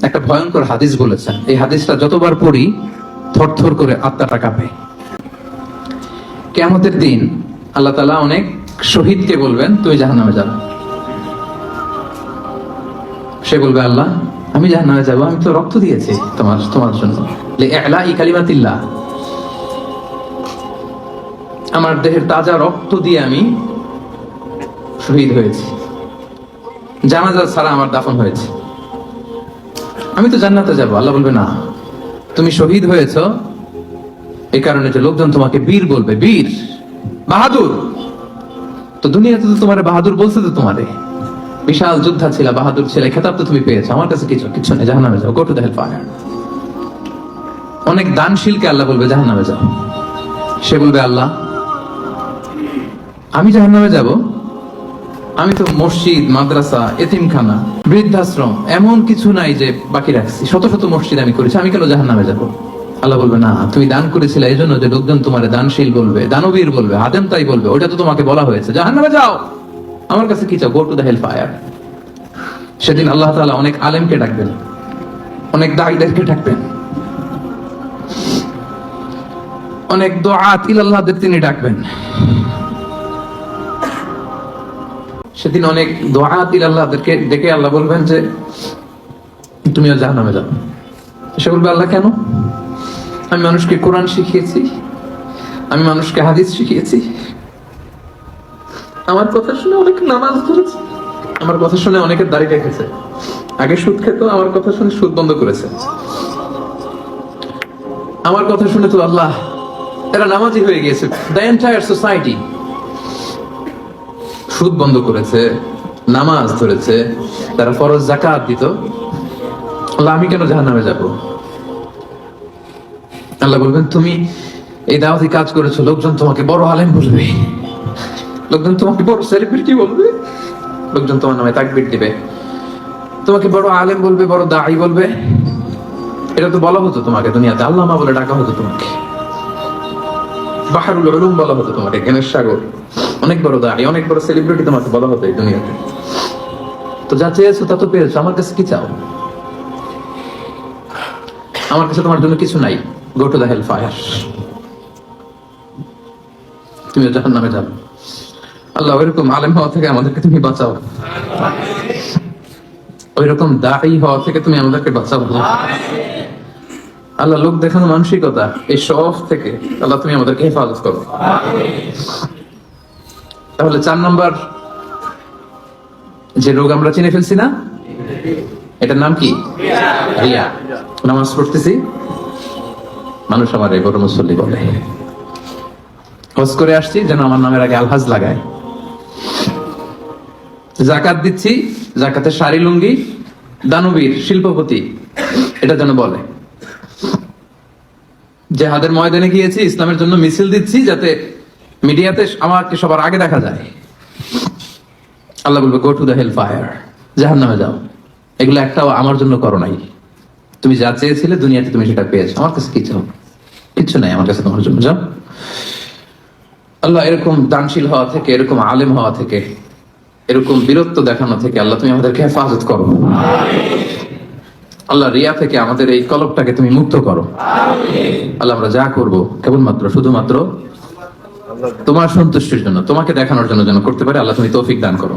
একটা ভয়ঙ্কর হাদিস বলেছেন। এই হাদিসটা যতবার পড়ি থরথর করে আত্মাটা কাঁপে। কিয়ামতের দিন আল্লাহ তাআলা অনেক শহীদকে বলবেন, তুমি জাহান্নামে যাবে। সে বলবে, আল্লাহ আমি জাহান্নামে যাব, আমি তো রক্ত দিয়েছি তোমার জন্য, লিইলাই কালিমাতিল্লাহ, আমার দেহের তাজা রক্ত দিয়ে আমি শহীদ হয়েছি, জানাজা ছাড়া আমার দাফন হয়েছে, আমি তো জান্নাতে যাব। আল্লাহ বলবে, না, তুমি শহীদ হয়েছ এই কারণে যে লোকজন তোমাকে বীর বলবে, বীর, বাহাদুর। তো দুনিয়াতে তো তোমার বাহাদুর বলছে, তো তোমারে বিশাল যোদ্ধা ছিল, বাহাদুর ছিল, খেতাব তো তুমি পেয়েছো, আমার কাছে কিছু নেই, জাহান্নামে যাও, go to the hell fire. অনেক দানশীলকে আল্লাহ বলবে, জাহান্নামে যাও। সে বলবে, আল্লাহ আমি জাহান্নামে যাব, আমি তো মসজিদ, মাদ্রাসা, এতিমখানা, বৃদ্ধাশ্রম এমন কিছু নাই যে বাকি রাখছি, শত শত মসজিদ আমি করেছি, আমি কেন জাহান্নামে যাব? আল্লাহ বলবে, না, তুমি দান করেছিলে এই জন্য যে লোকজন তোমার দানশীল বলবে, দানবীর বলবে, আদেম তাই বলবে, ওটা তো তোমাকে বলা হয়েছে, জাহান্নামে যাও, আমার কাছে কি চাও, go to the hell fire. সেদিন আল্লাহ তাআলা অনেক আলেমকে ডাকবেন, অনেক দাঈদেরকে ডাকবেন, অনেক দুআত ইলাল্লাহদের তিনি ডাকবেন। সেদিন অনেক দুআত ইলাল্লাহদেরকে ডেকে আল্লাহ বলবেন যে তুমিও জাহান্নামে যাও। সে বলবে, আল্লাহ কেন? আমি মানুষকে কোরআন শিখিয়েছি, আমি মানুষকে হাদিস শিখিয়েছি, আমার কথা শুনে অনেক নামাজ পড়েছে, আমার কথা শুনে অনেকের দাড়ি রেখেছে, আগে সুদ খেত, আমার কথা শুনে সুদ বন্ধ করেছে, আমার কথা শুনে তো আল্লাহ এরা নামাজি হয়ে গিয়েছে, দ্য এন্টায়ার সোসাইটি সুদ বন্ধ করেছে, নামাজ ধরেছে, তারা ফরজ যাকাত দিত, আল্লাহ আমি কেন জাহান্নামে যাব? আল্লাহ বলবেন, তুমি এই দাওয়াতি কাজ করেছো, লোকজন তোমাকে বড় আলেম বলবে, লোকজন তোমাকে বড় সেলিব্রিটি বলবে, লোকজন তোমার নামে তাকবীর দিবে, তোমাকে বড় আলেম বলবে, বড় দাঈ বলবে। এটা তো বলা হতো তোমাকে দুনিয়াতে, আল্লামা বলে ডাকা হতো তোমাকে, বাহরুল উলুম বলা হতো তোমাকে, জ্ঞানের সাগর, অনেক বড় দাঈ, অনেক বড় সেলিব্রিটি তোমাকে বলা হতো এই দুনিয়াতে। তো যা চেয়েছো তা তো পেয়েছো, আমার কাছে কি চাও? আমার কাছে তোমার জন্য কিছু নাই, go to the hell fire, তুমি জাহান্নামে যাবে। আল্লাহ ওইরকম আলেম হওয়া থেকে আমাদেরকে তুমি বাঁচাও, ওইরকম দাঈ হওয়া থেকে তুমি আমাদেরকে বাঁচাও। আল্লাহ লোক দেখানো মানসিকতা, এই শখ থেকে আল্লাহ তুমি আমাদেরকে হেফাজত করো। তাহলে 4 নম্বর যে রোগ আমরা চিনে ফেলছি না, এটার নাম কি? রিয়া। নামাজ পড়তেছি, মানুষ আমার এই বড় মুসল্লি বলে, হজ করে আসছি যেন আমার নামের আগে আলহাজ লাগায়, যাকাত দিচ্ছি, যাকাতের শাড়ি লুঙ্গি, দানবীর, শিল্পপতি, এটা যেন বলে। জিহাদের ময়দানে গিয়েছি, ইসলামের জন্য মিছিল দিচ্ছি, যাতে মিডিয়াতে আমাকে সবার আগে দেখা যায়। আল্লাহ বলবে, go to the hell fire, জাহান্নামে যাও। এগুলো একটাও আমার জন্য করো নাই, তুমি যা চেয়েছিলে দুনিয়াতে তুমি সেটা পেয়েছো, আমার কাছে কি চাও? কিচ্ছু নাই আমার কাছে তোমার জন্য, যাও। আল্লাহ এরকম দানশীল হওয়া থেকে, এরকম আলেম হওয়া থেকে, এরকম বীরত্ব দেখানো থেকে আল্লাহ তুমি আমাদেরকে হেফাজত করো। আল্লাহ রিয়া থেকে আমাদের এই কলবটাকে তুমি মুক্ত করো। আল্লাহ আমরা যা করবো কেবলমাত্র শুধুমাত্র তোমার সন্তুষ্টির জন্য, তোমাকে দেখানোর জন্য যেন করতে পারে। আল্লাহ তুমি তৌফিক দান করো।